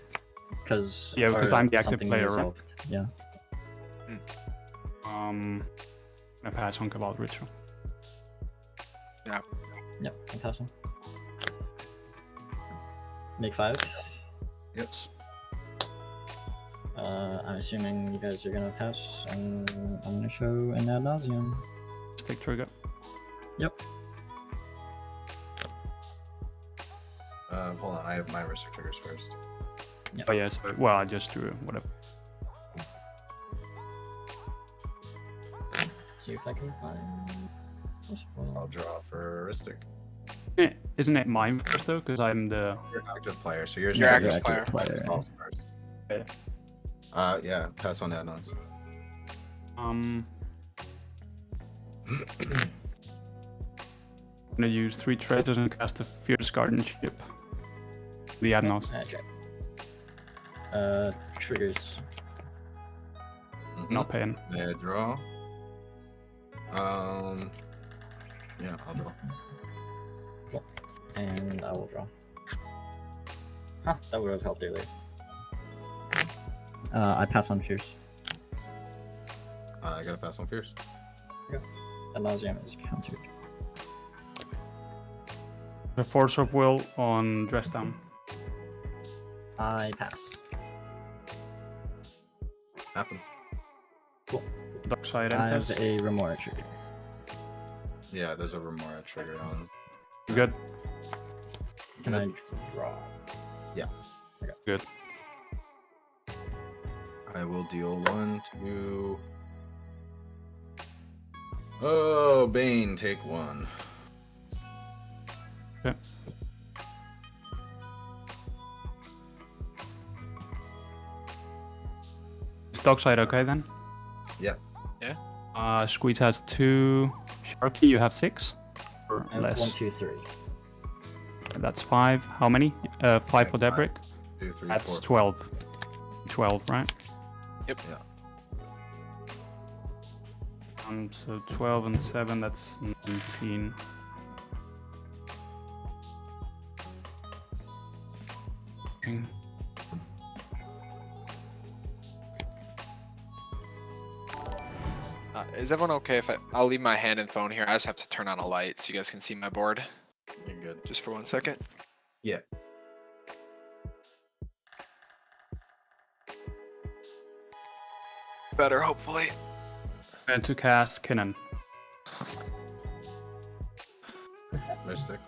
E: Because
A: Yeah, because I'm the active player, right?
E: Yeah.
A: I'm gonna pass on Cabal Ritual.
C: Yeah.
E: Yep, I'm passing. Make 5.
B: Yep.
E: I'm assuming you guys are gonna pass, and I'm gonna show an ad nauseum.
A: Stick trigger.
E: Yep.
B: Hold on, I have my restrict triggers first.
A: Oh yes. Well, I just drew whatever.
E: See if I can find.
B: I'll draw for Ristic.
A: Isn't it mine first though? Because I'm the.
B: You're an active player, so yours
C: You're
B: is
C: active
E: Active
C: player.
B: falls first.
A: Yeah.
B: Yeah, pass on add-ons.
A: I'm gonna use 3 treasures and cast a Fierce Guardianship. The Adnos.
E: Check. Triggers.
A: Not paying.
B: Yeah, draw. Yeah, I'll draw.
E: Cool. And I will draw. Huh, that would have helped earlier. I pass on Fierce.
B: I gotta pass on Fierce.
E: Ad nauseum is countered.
A: The Force of Will on Dress Down.
E: I pass.
B: Happens.
E: Cool.
A: Dark Side
E: I have
A: enters.
E: a Remora trigger.
B: Yeah, there's a Remora trigger on.
A: Good.
E: Can I draw?
A: Good.
B: I will deal 1 to Oh, Bane, take one.
A: Okay. Is Dockside okay then?
B: Yeah.
A: Squeeze has 2. Sharky, you have 6? Or
E: I have
A: less?
E: 1, 2, 3.
A: That's 5. How many? 5 for
B: Five.
A: Debrick?
B: 2, 3,
A: That's
B: 4.
A: 12. 12, right?
C: Yep.
B: Yeah.
A: So 12 and 7, that's 19.
C: Is everyone okay if I'll leave my hand and phone here? I just have to turn on a light so you guys can see my board.
B: You're good.
C: Just for 1 second.
B: Yeah.
C: Better, hopefully.
A: And to cast Kinnan.
B: Mystic.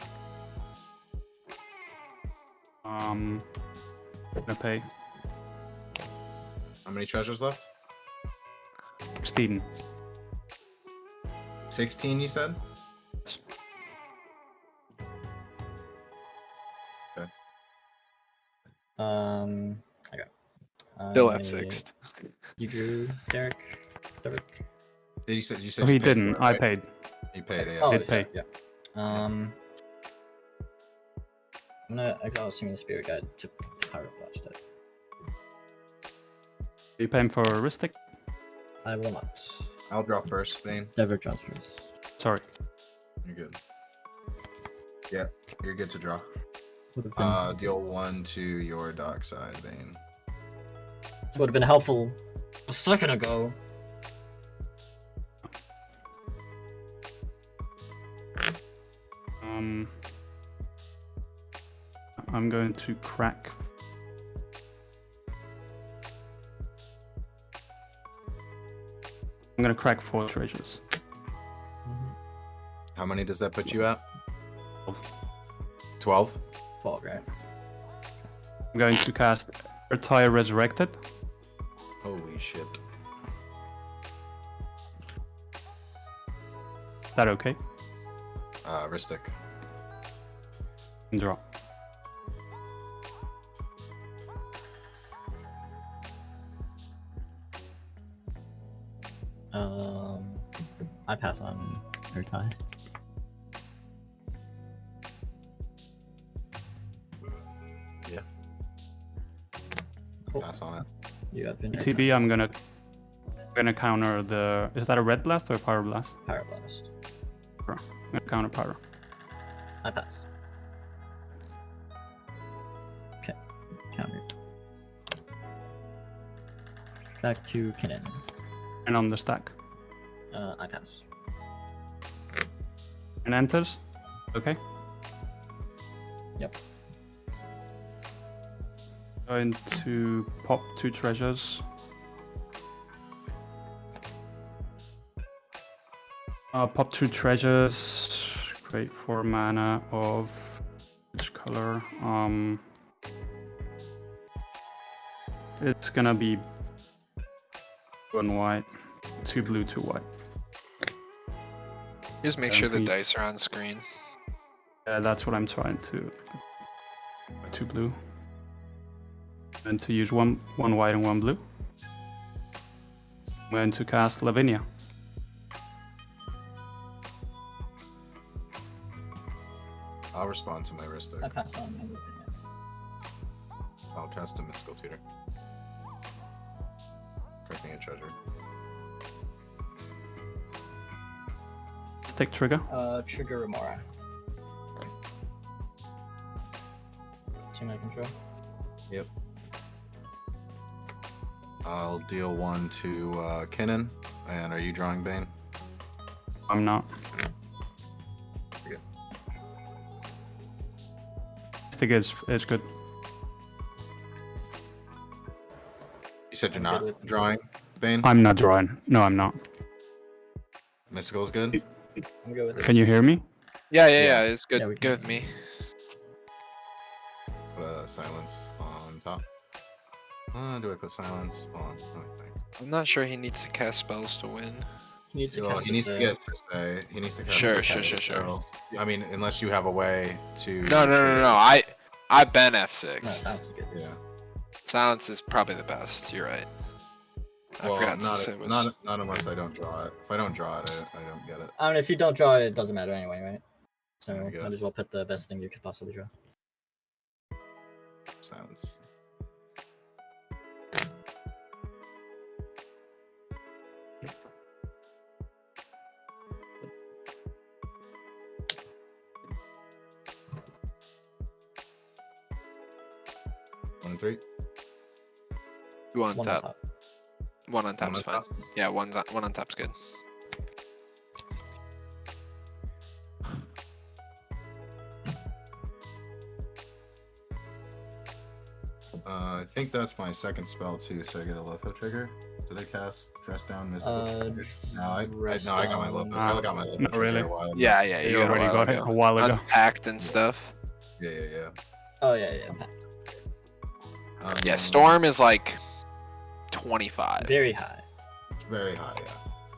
A: Gonna pay
B: How many treasures left?
A: 16.
B: 16, you said? Okay.
E: I got.
C: Still at 6.
E: You drew, Derek.
B: You said
A: Oh,
B: you
A: he
B: paid for
A: didn't.
B: it,
A: I
B: right?
A: paid.
B: You paid it, yeah.
E: Oh,
A: Did
E: sorry,
A: pay.
E: yeah. I'm gonna exile Singing Spirit Guide to Pyroblast it.
A: You pay him for Ristic?
E: I will not.
B: I'll draw first, Bane.
E: Never transfers.
A: Sorry.
B: You're good. Yeah, you're good to draw.
E: Would have been,
B: Deal 1 to your dark side, Bane.
E: this would have been helpful a second ago.
A: I'm going to crack. I'm gonna crack 4 treasures.
B: How many does that put you at?
A: 12.
B: 12?
E: 12, right?
A: I'm going to cast Retire Resurrected.
B: Holy shit.
A: Is that okay?
B: Ristic.
A: And draw.
E: I pass on her tie.
B: Yeah.
E: Cool.
B: Pass on it.
E: You have been
A: TB, I'm gonna counter the. Is that a red blast or a pyro blast?
E: Pyroblast.
A: I'm gonna counter pyro.
E: I pass. Okay. Counter. Back to Kinnan.
A: And on the stack.
E: I pass.
A: And enters. Okay.
E: Yep.
A: Going to pop 2 treasures. Pop 2 treasures. Create 4 mana of which color? It's gonna be 1 white, 2 blue, 2 white.
C: Just make sure the dice are on screen.
A: Yeah, that's what I'm trying to. 2 blue. And to use one white and 1 blue. I'm going to cast Lavinia.
B: I'll respond to my Ristic.
E: I pass on everything.
B: I'll cast a Mystical Tutor. Correcting a treasure.
A: Stick trigger.
E: Trigger Remora. Team I control.
B: Yep. I'll deal 1 to Kinnan. And are you drawing Bane?
A: I'm not.
B: You're good.
A: Stick is good.
B: You said you're
E: I'm good
B: not
E: with-
B: drawing Bane?
A: I'm not drawing. No, I'm not.
B: Mystical is good?
E: I'm good with it.
A: Can you hear me?
C: Yeah,
B: Yeah.
C: it's good.
E: Yeah, we
C: Good
E: can.
C: with me.
B: Put silence on top. Do I put silence on? Let me think.
C: I'm not sure he needs to cast spells to win.
E: He needs to
B: Well,
E: cast
B: he needs to
E: Sisay.
B: get Sisay. He needs to cast
C: Sure,
B: Sisay,
C: sure.
B: so- I mean, unless you have a way to.
C: No. I ben F6.
E: No, sounds good.
B: Yeah.
C: Silence is probably the best. You're right. I
B: Well,
C: forgot
B: not,
C: Sisay was.
B: not unless I don't draw it. If I don't draw it, I don't get it.
E: I mean, if you don't draw it, it doesn't matter anyway, right? So
B: Yeah, I
E: might
B: guess.
E: as well put the best thing you could possibly draw.
B: Sounds. One and three.
C: Two on
E: One on
C: top.
E: top.
C: One on top's
B: on
C: fine.
B: top?
C: Yeah, one on top's good.
B: I think that's my second spell too, so I get a Litho trigger. Did I cast Dress Down Mystical? Trigger? No, I got my Litho. I got my Litho
A: Not
B: trigger
A: really.
B: a while ago.
C: Yeah,
A: You
C: got a
A: already
C: while
A: got it
C: ago.
A: a while ago.
C: Unpacked and stuff.
B: Yeah.
E: Oh yeah.
C: Yeah, Storm is like 25.
E: Very high.
B: It's very high,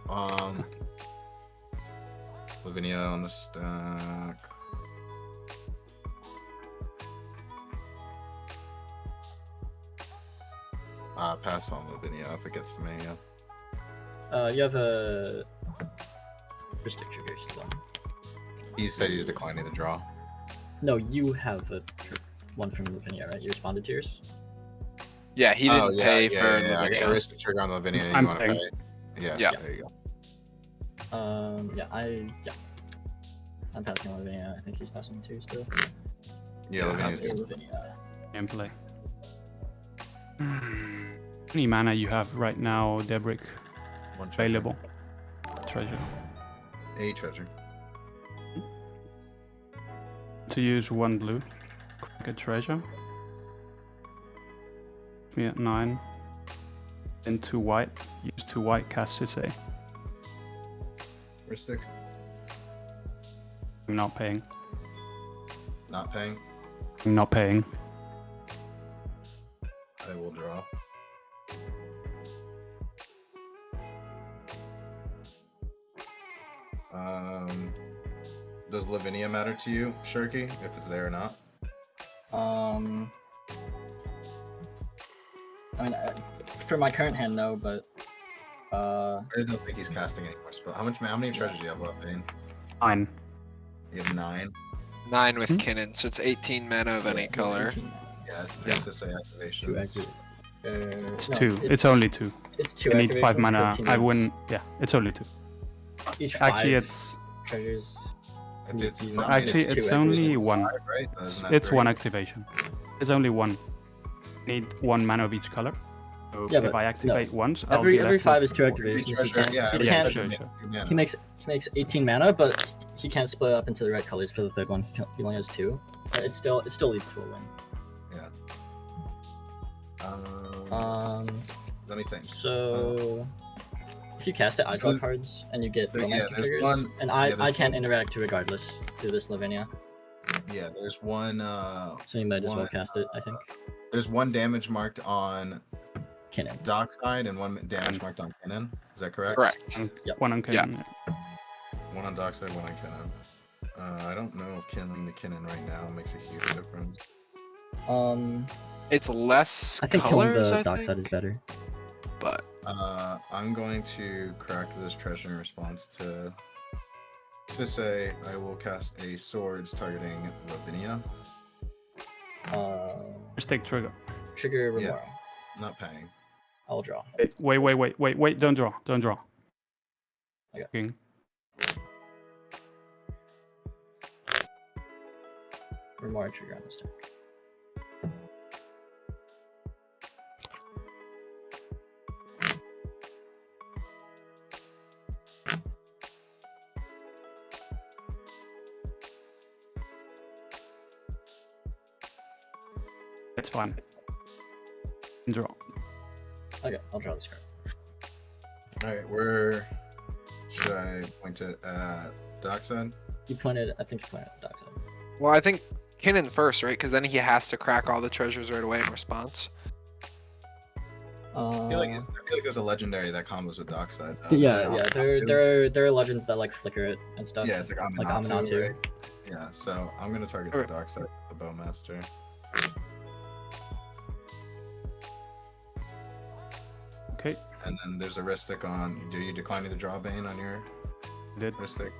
B: yeah. Lavinia on the stack. Pass on Lavinia if it gets to me, yeah.
E: You have a Mystic trigger still.
B: He said he's declining the draw.
E: No, you have one from Lavinia, right? You responded to yours.
C: Yeah, he didn't pay for
B: I got
C: Lavinia.
B: a Mystic trigger on Lavinia.
A: I'm
B: You want to
A: paying.
B: pay? Yeah,
C: Yeah.
B: there you go.
E: I'm passing Lavinia. I think he's passing too still.
B: Yeah, Lavinia's good.
E: Lavinia.
A: Gameplay. Any mana you have right now, Debrick,
B: One treasure.
A: available? Treasure.
B: A treasure.
A: To use one blue, crack a treasure. Me at 9. Then 2 white. Use 2 white, cast Sisay.
B: Ristic.
A: I'm not paying.
B: Not paying.
A: I'm not paying.
B: I will draw. Does Lavinia matter to you, Shirky, if it's there or not?
E: I mean, for my current hand, no, but
B: I don't think he's casting any more spell. How many treasures do you have left, Bane?
A: 9.
B: You have 9.
C: 9 with Kinnan, so it's 18 mana of any color.
B: Yeah, it's 3 Sisay activations.
E: 2 activations.
A: It's
E: No,
A: 2. It's only 2.
E: It's 2
A: I need 5
E: activations,
A: mana.
E: 'cause he
A: I
E: needs
A: win. Yeah, it's only 2.
E: Each
A: Actually,
E: 5
A: it's
E: treasures.
B: If it's
E: Actually,
B: nine,
A: actually
B: it's
A: it's
E: two
A: only
E: activations.
A: 1.
B: 5, right? So isn't that
A: It's
B: 3?
A: 1 activation. It's only 1. Need 1 mana of each color. So
E: Yeah,
A: if
E: but
A: I activate once, I'll
E: Every
A: be
E: every
A: left
E: 5
A: with
E: is 2
A: four.
B: Every
E: activations. He
B: treasure,
E: can't.
B: yeah,
E: He
B: every
A: Yeah,
E: can't.
A: sure,
B: treasure
A: sure.
B: makes 2 mana.
E: He makes 18 mana, but he can't split it up into the right colors for the third one. He only has 2. It still leads to a win.
B: Let me think.
E: So if you cast it, I draw cards, and you get
B: There-
E: romantic
B: yeah, there's
E: triggers,
B: one-
E: and
B: yeah,
E: I
B: there's
E: can't
B: one-
E: interact regardless through this Lavinia.
B: Yeah, there's one.
E: So you might as well
B: One,
E: cast it. I think.
B: There's one damage marked on
E: Kinnan.
B: Dockside and one damage marked on Cannon. Is that correct?
C: Correct.
E: Yep.
A: 1 on Cannon.
B: One on Dockside, one on Cannon. I don't know if killing the Kinnan right now makes a huge difference.
C: It's less
E: I think killing
C: colors,
E: the
C: I
E: dockside
C: think,
E: is better.
C: but
B: I'm going to crack this treasure in response to Sisay. I will cast a swords targeting Lavinia.
A: Just take trigger.
E: Trigger
B: Yeah.
E: Remora.
B: Not paying.
E: I'll draw.
A: Wait. Don't draw.
E: Okay.
A: King.
E: Remora trigger on this deck.
A: It's fine. Draw.
E: Okay, I'll draw this card.
B: Alright, where should I point it at? Dockside?
E: I think you pointed at the dockside.
C: well, I think Kinnan first, right? Because then he has to crack all the treasures right away in response.
B: I feel like there's a legendary that combos with Dockside.
E: Yeah. There are legends that like flicker it and stuff.
B: Yeah, it's like Amanatu, right? Yeah, so I'm gonna target the Dockside with the Bowmaster.
A: Okay.
B: And then there's a Ristic on. Do you declining the draw Bane on your
A: Did.
B: Ristic?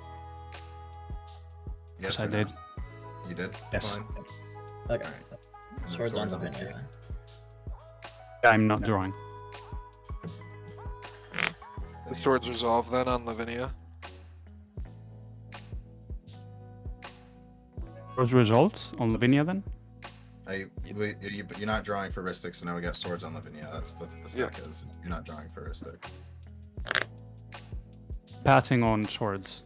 A: Yes,
B: or
A: I did.
B: no? You did?
A: Yes.
B: Fine.
E: Okay.
B: Alright. And then
E: Swords on the
B: Lavinia.
E: Lavinia.
A: I'm not drawing.
C: The swords resolve then on Lavinia.
A: Those results on Lavinia then?
B: You're not drawing for Ristic, so now we got swords on Lavinia. That's the stack is. You're not drawing for Ristic.
A: Passing on swords.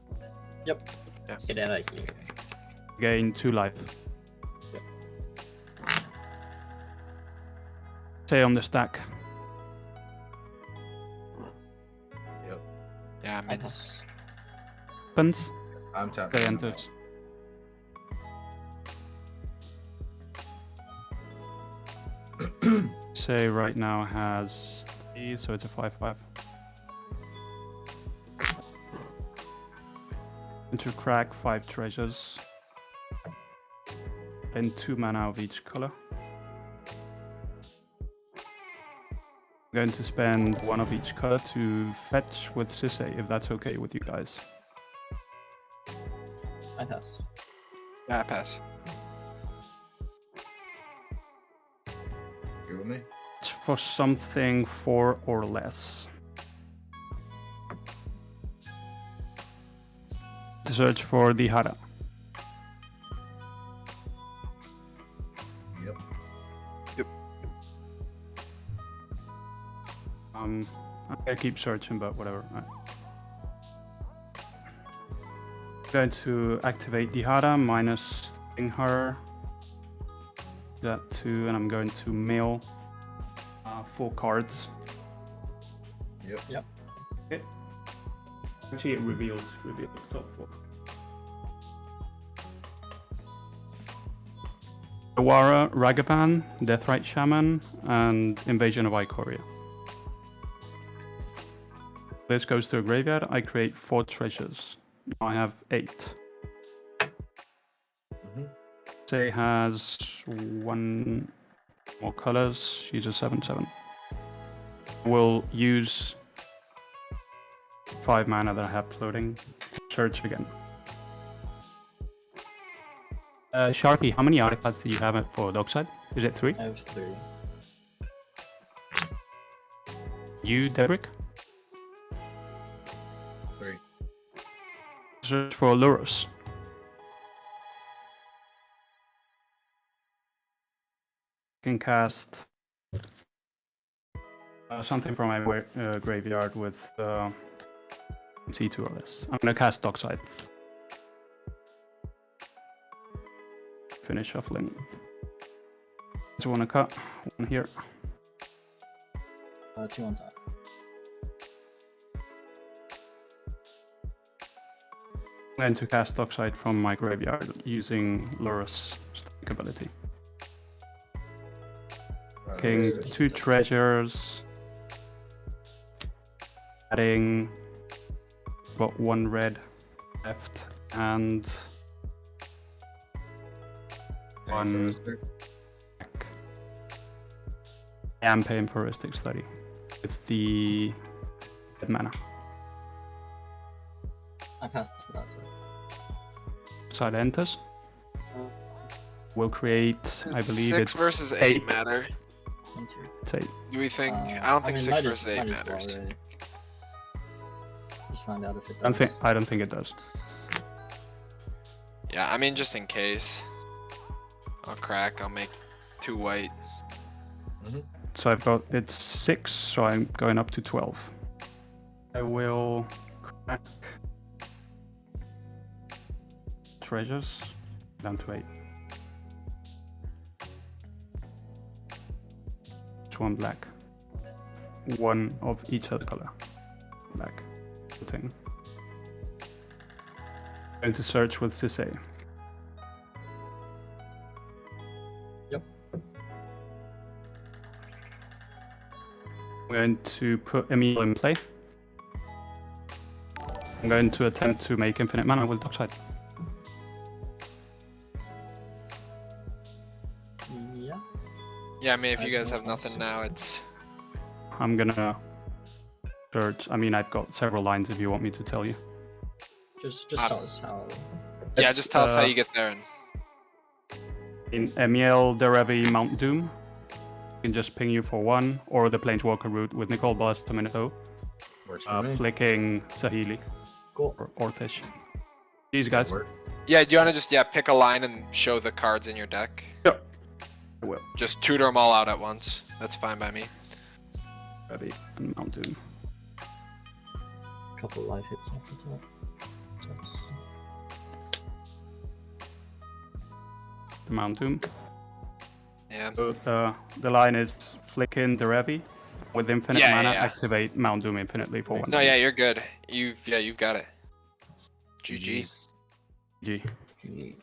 E: Yep.
C: Yeah.
E: Get out of here.
A: Gain 2 life.
E: Yep.
A: Stay on the stack.
B: Yep.
C: Yeah, I mean,
A: Pens.
B: I'm tapping.
A: They
B: on the
A: enters. Say right now has 3, so it's a 5/5. Into crack 5 treasures. And 2 mana of each color. I'm going to spend 1 of each color to fetch with Sisay, if that's okay with you guys.
E: I pass.
C: yeah, I pass.
B: You with me?
A: It's for something 4 or less. To search for the Hara.
B: Yep.
A: I'm gonna keep searching, but whatever. I'm going to activate the Hara minus her. That too, and I'm going to mail 4 cards.
B: Yep.
A: Okay. Actually, it reveals top 4. Awara, Ragavan, Deathrite Shaman, and Invasion of Ikoria. This goes to a graveyard. I create 4 treasures. Now I have 8. Say has 1 more colors. She's a 7/7. We'll use 5 mana that I have floating. Search again. Sharky, how many artifacts do you have for Dockside? Is it 3?
E: I have 3.
A: You, Devrick?
B: 3.
A: Search for Lurus. Can cast something from my graveyard with C2 or less. I'm gonna cast Dockside. Finish shuffling. Just wanna cut 1 here.
E: 2 on top.
A: I'm going to cast Dockside from my graveyard using Lurus' stack ability. Taking 2 treasures. Adding got 1 red left and 1 black. I am paying for Ristic Study with the red mana.
E: I passed for that, so.
A: Side enters. We'll create, I believe
C: 6
A: it's
C: versus 8
A: 8.
C: matter.
E: 1, 2.
A: It's 8.
C: Do we think?
E: I
C: I don't think 6
E: might
C: versus 8
E: might as well,
C: matters.
E: really. Just find out if it
A: I
E: does.
A: don't think it does.
C: Yeah, I mean, just in case. I'll crack. I'll make 2 white.
A: So I've got it's 6, so I'm going up to 12. I will crack treasures down to 8. It's 1 black. 1 of each other color. Black. Putting. Going to search with Sisay. I'm going to put Emil in play. I'm going to attempt to make infinite mana with Dockside.
E: Yeah.
C: Yeah, I mean, if you guys have nothing now, it's
A: I'm gonna search. I mean, I've got several lines if you want me to tell you.
E: Just tell us how.
C: yeah. Just tell us how
A: uh,
C: you get there. And
A: In Emil, Derevi, Mount Doom, I can just ping you for 1, or the Planeswalker route with Nicole Boss, Tominato,
B: Works for me.
A: flicking Sahili
E: Cool.
A: or Orthish. These guys.
B: Work.
C: yeah, do you want to just pick a line and show the cards in your deck?
A: Yeah, I will.
C: Just tutor them all out at once. That's fine by me.
A: Derevi and Mount Doom.
E: Couple live hits off the top.
A: The Mount Doom.
C: Yeah.
A: So the line is flick in Derevi with infinite
C: Yeah,
A: mana,
C: yeah.
A: activate Mount Doom infinitely for 1.
C: No, yeah, you're good. You've got it. GG.
B: GG's.
A: G.
E: GG.